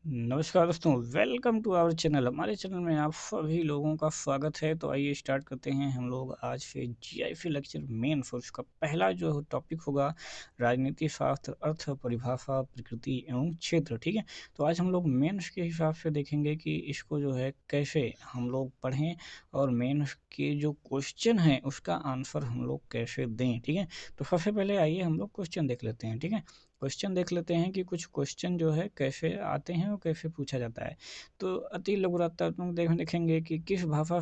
नमस्कार दोस्तों, welcome to our channel. हमारे चैनल में आप सभी लोगों का स्वागत है। तो आइए स्टार्ट करते हैं हम लोग आज से जीआईफी लेक्चर मेन। फोर्स का पहला जो टॉपिक होगा राजनीति शास्त्र, अर्थ, परिभाषा, प्रकृति एवं क्षेत्र। ठीक है, तो आज हम लोग मेंस के हिसाब से देखेंगे कि इसको जो है कैसे हम लोग पढ़ें और मेंस के जो क्वेश्चन हैं उसका आंसर हम लोग कैसे दें। ठीक है, तो सबसे पहले आइए हम लोग क्वेश्चन देख लेते हैं। ठीक है, क्वेश्चन देख लेते हैं कि कुछ क्वेश्चन जो है कैसे आते हैं और कैसे पूछा जाता है। तो अति लघुरात्रात्मक देखेंगे कि किस भाषा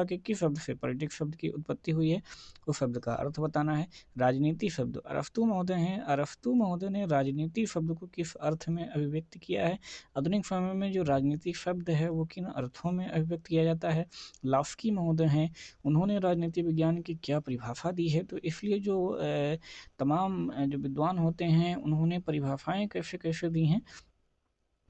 के किस शब्द से पॉलिटिक्स शब्द की उत्पत्ति हुई है, उस शब्द का अर्थ बताना है। राजनीति शब्द अरस्तु महोदय हैं, अरस्तु महोदय ने राजनीति शब्द को किस अर्थ में अभिव्यक्त किया है। आधुनिक समय में जो राजनीतिक शब्द है वो किन अर्थों में अभिव्यक्त किया जाता है। लास्की महोदय हैं, उन्होंने राजनीति विज्ञान की क्या परिभाषा दी है। तो इसलिए जो तमाम जो विद्वान होते हैं उन्होंने परिभाषाएँ कैसे-कैसे दी हैं,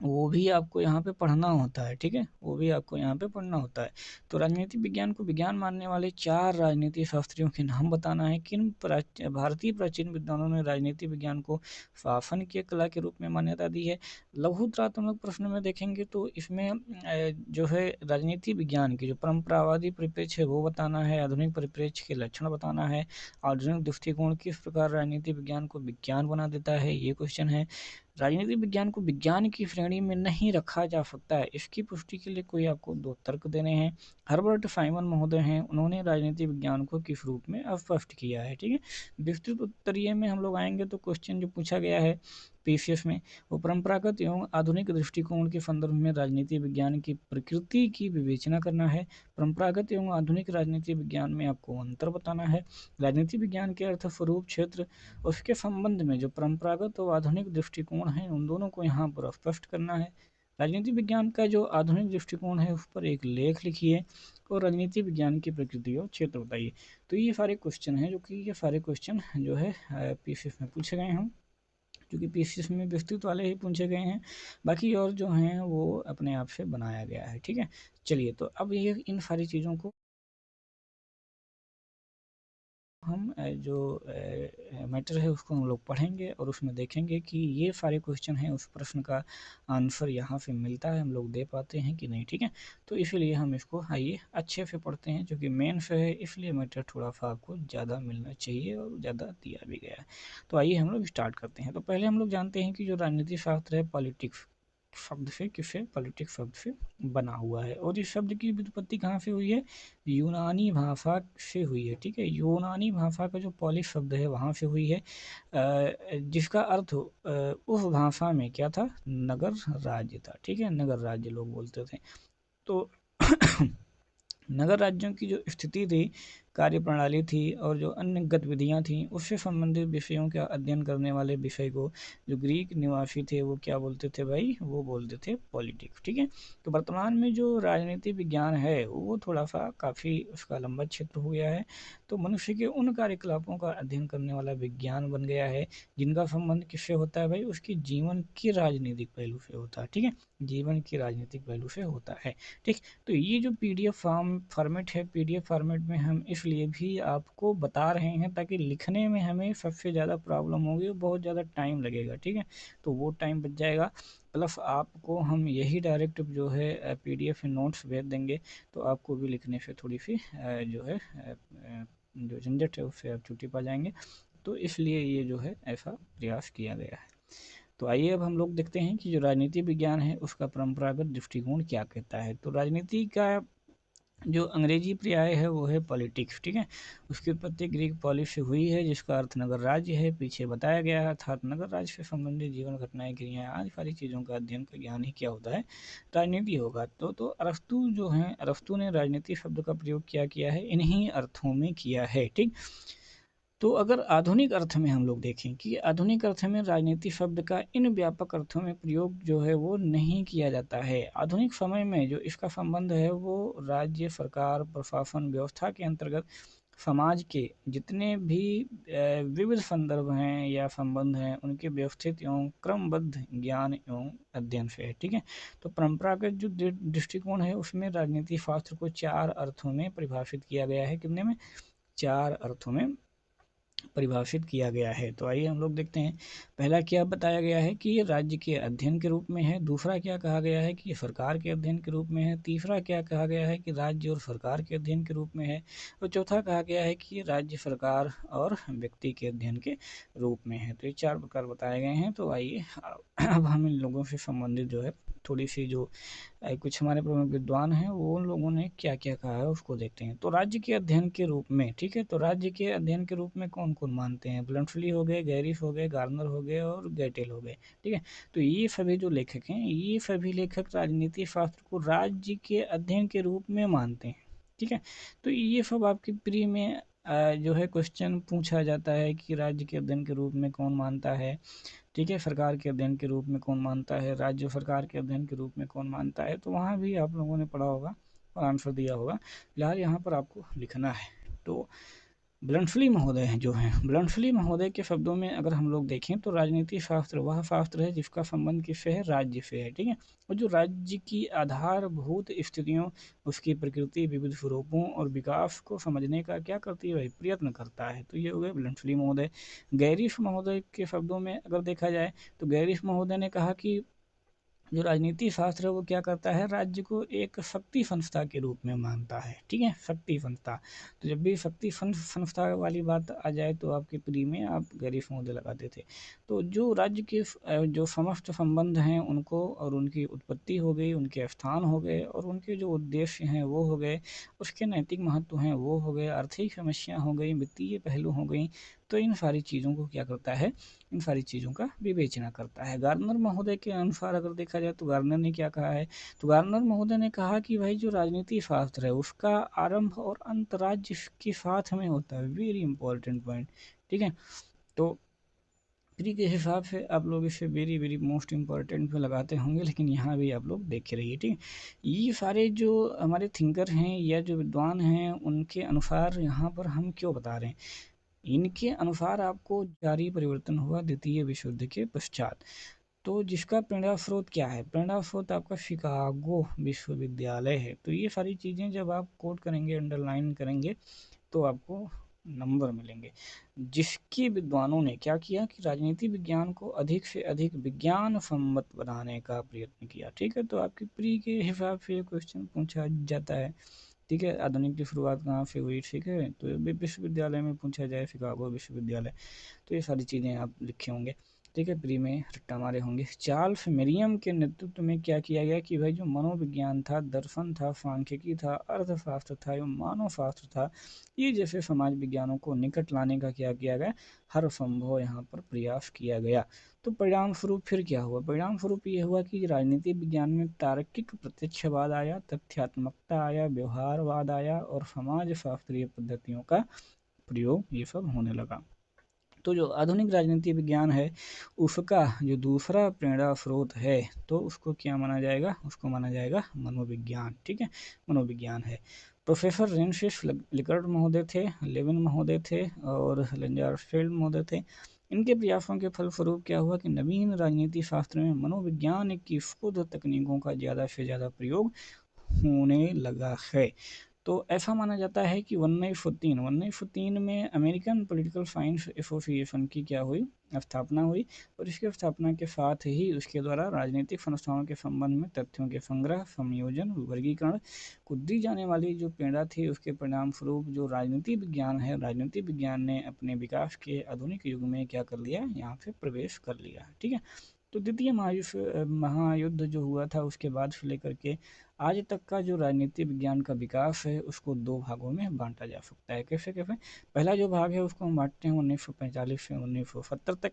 वो भी आपको यहाँ पे पढ़ना होता है। ठीक है, वो भी आपको यहाँ पे पढ़ना होता है। तो राजनीति विज्ञान को विज्ञान मानने वाले 4 राजनीति शास्त्रियों के नाम बताना है। किन भारतीय प्राचीन विद्वानों ने राजनीति विज्ञान को शासन की कला के रूप में मान्यता दी है। लघुत्रात्मक प्रश्न में देखेंगे तो इसमें जो है राजनीति विज्ञान की जो परंपरावादी परिप्रेक्ष्य है वो बताना है। आधुनिक परिप्रेक्ष्य के लक्षण बताना है। आधुनिक दृष्टिकोण किस प्रकार राजनीति विज्ञान को विज्ञान बना देता है, ये क्वेश्चन है। राजनीतिक विज्ञान को विज्ञान की श्रेणी में नहीं रखा जा सकता है, इसकी पुष्टि के लिए कोई आपको 2 तर्क देने हैं। हर्बर्ट साइमन महोदय हैं, उन्होंने राजनीतिक विज्ञान को किस रूप में अस्पष्ट किया है। ठीक है, विस्तृत उत्तरीय में हम लोग आएंगे तो क्वेश्चन जो पूछा गया है पीसीएस में, वो परंपरागत एवं आधुनिक दृष्टिकोण के संदर्भ में राजनीति विज्ञान की प्रकृति की विवेचना करना है। परंपरागत एवं आधुनिक राजनीति विज्ञान में आपको अंतर बताना है। राजनीति विज्ञान के अर्थ, स्वरूप, क्षेत्र, उसके संबंध में जो परंपरागत और आधुनिक दृष्टिकोण हैं उन दोनों को यहाँ पर स्पष्ट करना है। राजनीति विज्ञान का जो आधुनिक दृष्टिकोण है उस पर एक लेख लिखिए और राजनीति विज्ञान की प्रकृति और क्षेत्र बताइए। तो ये सारे क्वेश्चन हैं जो कि ये सारे क्वेश्चन जो है पीसीएस में पूछे गए हैं, क्योंकि पीसीएस में विस्तृत वाले ही पूछे गए हैं, बाकी और जो हैं वो अपने आप से बनाया गया है। ठीक है, चलिए तो अब ये इन सारी चीज़ों को हम जो मैटर है उसको हम लोग पढ़ेंगे और उसमें देखेंगे कि ये सारे क्वेश्चन हैं उस प्रश्न का आंसर यहाँ से मिलता है, हम लोग दे पाते हैं कि नहीं। ठीक है, तो इसीलिए हम इसको आइए अच्छे से पढ़ते हैं, क्योंकि मेन से है इसलिए मैटर थोड़ा सा आपको ज़्यादा मिलना चाहिए और ज़्यादा दिया भी गया है। तो आइए हम लोग स्टार्ट करते हैं। तो पहले हम लोग जानते हैं कि जो राजनीति शास्त्र है पॉलिटिक्स शब्द से, किससे, पॉलिटिक्स शब्द से बना हुआ है। और इस शब्द की व्युत्पत्ति कहाँ से हुई है, यूनानी भाषा से हुई है। ठीक है, यूनानी भाषा का जो पॉलिश शब्द है वहाँ से हुई है, जिसका अर्थ उस भाषा में क्या था, नगर राज्य था। ठीक है, नगर राज्य लोग बोलते थे। तो नगर राज्यों की जो स्थिति थी, कार्यप्रणाली थी और जो अन्य गतिविधियां थीं उससे संबंधित विषयों का अध्ययन करने वाले विषय को जो ग्रीक निवासी थे वो क्या बोलते थे भाई, वो बोलते थे पॉलिटिक्स। ठीक है, तो वर्तमान में जो राजनीति विज्ञान है वो थोड़ा सा काफ़ी उसका लंबा क्षेत्र हो गया है। तो मनुष्य के उन कार्यकलापों का अध्ययन करने वाला विज्ञान बन गया है जिनका संबंध किससे होता है भाई, उसके जीवन के राजनीतिक पहलू से होता है। ठीक है, जीवन के राजनीतिक पहलू से होता है। ठीक, तो ये जो पीडीएफ फॉर्मेट है, पीडीएफ फॉर्मेट में हम इसलिए भी आपको बता रहे हैं ताकि लिखने में हमें सबसे ज़्यादा प्रॉब्लम होगी, बहुत ज़्यादा टाइम लगेगा। ठीक है, तो वो टाइम बच जाएगा, प्लस आपको हम यही डायरेक्ट जो है पीडीएफ नोट्स भेज देंगे, तो आपको भी लिखने से थोड़ी सी जो है जो झंझट है उससे आप छुट्टी पा जाएंगे। तो इसलिए ये जो है ऐसा प्रयास किया गया है। तो आइए अब हम लोग देखते हैं कि जो राजनीति विज्ञान है उसका परंपरागत दृष्टिकोण क्या कहता है। तो राजनीति का जो अंग्रेजी पर्याय है वो है पॉलिटिक्स। ठीक है, उसकी उत्पत्ति ग्रीक पॉलिस से हुई है जिसका अर्थ नगर राज्य है, पीछे बताया गया है। अर्थात नगर राज्य से संबंधित जीवन घटनाएं, क्रियाएं आदि सारी चीज़ों का अध्ययन का ज्ञान ही क्या होता है, राजनीति होगा। तो अरस्तु जो हैं, अरस्तु ने राजनीति शब्द का प्रयोग क्या किया है, इन्हीं अर्थों में किया है। ठीक, तो अगर आधुनिक अर्थ में हम लोग देखें कि आधुनिक अर्थ में राजनीति शब्द का इन व्यापक अर्थों में प्रयोग जो है वो नहीं किया जाता है। आधुनिक समय में जो इसका संबंध है वो राज्य, सरकार, प्रशासन व्यवस्था के अंतर्गत समाज के जितने भी विविध संदर्भ हैं या संबंध हैं उनके व्यवस्थित एवं क्रमबद्ध ज्ञान एवं अध्ययन से है। ठीक है, तो परंपरागत जो दृष्टिकोण है उसमें राजनीति शास्त्र को 4 अर्थों में परिभाषित किया गया है। कितने में, 4 अर्थों में परिभाषित किया गया है। तो आइए हम लोग देखते हैं, पहला क्या बताया गया है कि ये राज्य के अध्ययन के रूप में है, दूसरा क्या कहा गया है कि ये सरकार के अध्ययन के रूप में है, तीसरा क्या कहा गया है कि राज्य और सरकार के अध्ययन के रूप में है, और चौथा कहा गया है कि ये राज्य, सरकार और व्यक्ति के अध्ययन के रूप में है। तो ये 4 प्रकार बताए गए हैं। तो आइए अब हम इन लोगों से संबंधित जो है थोड़ी सी जो कुछ हमारे प्रमुख विद्वान हैं वो उन लोगों ने क्या क्या कहा है उसको देखते हैं। तो राज्य के अध्ययन के रूप में, ठीक है, तो राज्य के अध्ययन के रूप में कौन कौन मानते हैं? ब्लंटफली हो गए, गैरिस हो गए, गार्नर हो गए और गैटेल हो गए, ठीक है। तो ये सभी जो लेखक हैं, ये सभी लेखक राजनीति शास्त्र को राज्य के अध्ययन के रूप में मानते हैं, ठीक है। तो ये सब आपकी प्री में जो है क्वेश्चन पूछा जाता है कि राज्य के अध्ययन के रूप में कौन मानता है, ठीक है, सरकार के अध्ययन के रूप में कौन मानता है, राज्य सरकार के अध्ययन के रूप में कौन मानता है। तो वहाँ भी आप लोगों ने पढ़ा होगा और आंसर दिया होगा। फिलहाल यहाँ पर आपको लिखना है। तो ब्लंटफली महोदय हैं जो हैं, ब्लंटफली महोदय के शब्दों में अगर हम लोग देखें तो राजनीति शास्त्र वह शास्त्र है जिसका संबंध किससे है? राज्य से है, ठीक है। और जो राज्य की आधारभूत स्थितियों, उसकी प्रकृति, विविध स्वरूपों और विकास को समझने का क्या करती है भाई? प्रयत्न करता है। तो ये हो गए ब्लंटफली महोदय। गैरिस महोदय के शब्दों में अगर देखा जाए तो गैरिस महोदय ने कहा कि जो राजनीति शास्त्र है वो क्या करता है? राज्य को एक शक्ति संस्था के रूप में मानता है, ठीक है, शक्ति संस्था। तो जब भी शक्ति संस्था वाली बात आ जाए तो आपके प्री में आप गैरिस महोदय लगाते थे। तो जो राज्य के जो समस्त संबंध हैं उनको, और उनकी उत्पत्ति हो गई, उनके स्थान हो गए, और उनके जो उद्देश्य हैं वो हो गए, उसके नैतिक महत्व हैं वो हो गए, आर्थिक समस्या हो गई, वित्तीय पहलू हो गई, तो इन सारी चीज़ों को क्या करता है? इन सारी चीज़ों का विवेचना करता है। गार्नर महोदय के अनुसार अगर देखा जाए तो गार्नर ने क्या कहा है? तो गार्नर महोदय ने कहा कि भाई जो राजनीति शास्त्र है उसका आरंभ और अंत राज्य के साथ में होता है। वेरी इंपॉर्टेंट पॉइंट, ठीक है। तो प्री के हिसाब से आप लोग इसे वेरी वेरी मोस्ट इम्पॉर्टेंट पे लगाते होंगे, लेकिन यहाँ भी आप लोग देखे रहिए, ठीक है। ये सारे जो हमारे थिंकर हैं या जो विद्वान हैं उनके अनुसार यहाँ पर हम क्यों बता रहे हैं? इनके अनुसार आपको जारी परिवर्तन हुआ द्वितीय विश्व युद्ध के पश्चात। तो जिसका प्रेरणा स्रोत क्या है? प्रेरणा स्रोत आपका शिकागो विश्वविद्यालय है। तो ये सारी चीज़ें जब आप कोट करेंगे, अंडरलाइन करेंगे, तो आपको नंबर मिलेंगे। जिसके विद्वानों ने क्या किया कि राजनीति विज्ञान को अधिक से अधिक विज्ञान सम्मत बनाने का प्रयत्न किया, ठीक है। तो आपकी प्री के हिसाब से ये क्वेश्चन पूछा जाता है, ठीक है। आधुनिक की शुरुआत कहाँ से हुई, ठीक है, तो विश्वविद्यालय में पूछा जाए, शिकागो विश्वविद्यालय। तो ये सारी चीज़ें आप लिखे होंगे, ठीक है, प्री में रट्टा मारे होंगे। चार्ल्स मेरियम के नेतृत्व में क्या किया गया कि भाई जो मनोविज्ञान था, दर्शन था, सांख्यिकी था, अर्थशास्त्र था एवं मानव शास्त्र था, ये जैसे समाज विज्ञानों को निकट लाने का क्या किया गया? हर संभव यहाँ पर प्रयास किया गया। तो परिणाम स्वरूप फिर क्या हुआ? परिणाम स्वरूप ये हुआ कि राजनीति विज्ञान में तार्किक प्रत्यक्षवाद आया, तथ्यात्मकता आया, व्यवहारवाद आया और समाज शास्त्रीय पद्धतियों का प्रयोग ये सब होने लगा। तो जो आधुनिक राजनीति विज्ञान है उसका जो दूसरा प्रेरणा स्रोत है तो उसको क्या माना जाएगा? उसको माना जाएगा मनोविज्ञान, ठीक है, मनोविज्ञान है। प्रोफेसर रेंसिस लिकर्ट महोदय थे, लेविन महोदय थे और लेंजार्सफेल्ड महोदय थे। इनके प्रयासों के फलस्वरूप क्या हुआ कि नवीन राजनीति शास्त्र में मनोविज्ञान की शोध तकनीकों का ज़्यादा से ज़्यादा प्रयोग होने लगा है। तो ऐसा माना जाता है कि 1903 में अमेरिकन पॉलिटिकल साइंस एसोसिएशन की क्या हुई? स्थापना हुई। और इसकी स्थापना के साथ ही उसके द्वारा राजनीतिक संस्थाओं के संबंध में तथ्यों के संग्रह, संयोजन, वर्गीकरण को दी जाने वाली जो प्रेरणा थी, उसके परिणाम स्वरूप जो राजनीति विज्ञान है, राजनीति विज्ञान ने अपने विकास के आधुनिक युग में क्या कर लिया? यहाँ पे प्रवेश कर लिया, ठीक है। तो द्वितीय महायुद्ध जो हुआ था उसके बाद से लेकर के आज तक का जो राजनीति विज्ञान का विकास है उसको दो भागों में बांटा जा सकता है। कैसे कैसे? पहला जो भाग है उसको हम बांटते हैं 1945 से 1970 तक,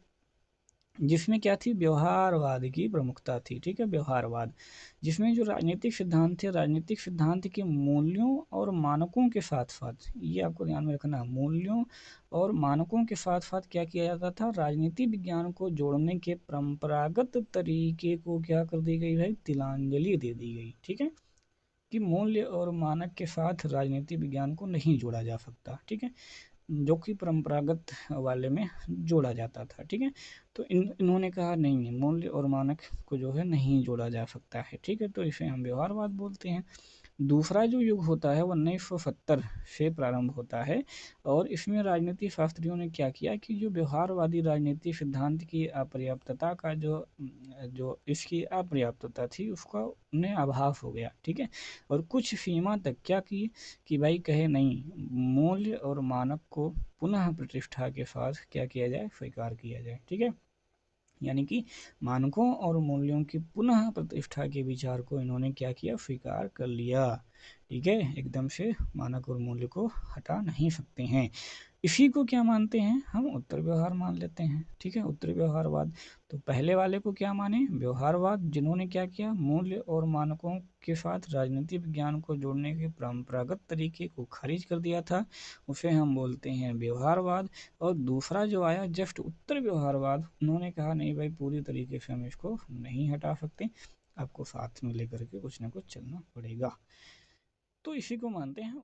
जिसमें क्या थी? व्यवहारवाद की प्रमुखता थी, ठीक है, व्यवहारवाद, जिसमें जो राजनीतिक सिद्धांत थे, राजनीतिक सिद्धांत के मूल्यों और मानकों के साथ साथ, ये आपको ध्यान में रखना, मूल्यों और मानकों के साथ साथ क्या किया जाता था? राजनीति विज्ञान को जोड़ने के परंपरागत तरीके को क्या कर दी गई भाई? तिलांजलि दे दी गई, ठीक है, कि मूल्य और मानक के साथ राजनीति विज्ञान को नहीं जोड़ा जा सकता, ठीक है, जो कि परंपरागत वाले में जोड़ा जाता था, ठीक है। तो इन्होंने कहा नहीं नहीं, मूल्य और मानक को जो है नहीं जोड़ा जा सकता है, ठीक है, तो इसे हम व्यवहारवाद बोलते हैं। दूसरा जो युग होता है वो 1970 से प्रारंभ होता है और इसमें राजनीति शास्त्रियों ने क्या किया कि जो व्यवहारवादी राजनीति सिद्धांत की अपर्याप्तता का जो इसकी अपर्याप्तता थी उसका उन्हें आभास हो गया, ठीक है। और कुछ सीमा तक क्या की कि भाई कहे नहीं, मूल्य और मानक को पुनः प्रतिष्ठा के साथ क्या किया जाए, स्वीकार किया जाए, ठीक है। यानी कि मानकों और मूल्यों की पुनः प्रतिष्ठा के विचार को इन्होंने क्या किया, स्वीकार कर लिया, ठीक है। एकदम से मानक और मूल्य को हटा नहीं सकते हैं। इसी को क्या मानते हैं हम, उत्तर व्यवहार मान लेते हैं, ठीक है, उत्तर व्यवहारवाद। तो पहले वाले को क्या माने, व्यवहारवाद, जिन्होंने क्या किया, मूल्य और मानकों के साथ राजनीति विज्ञान को जोड़ने के परंपरागत तरीके को खारिज कर दिया था, उसे हम बोलते हैं व्यवहारवाद। और दूसरा जो आया जस्ट उत्तर व्यवहारवाद, उन्होंने कहा नहीं भाई पूरी तरीके से हम इसको नहीं हटा सकते, आपको साथ में लेकर के कुछ ना कुछ चलना पड़ेगा। तो इसी को मानते हैं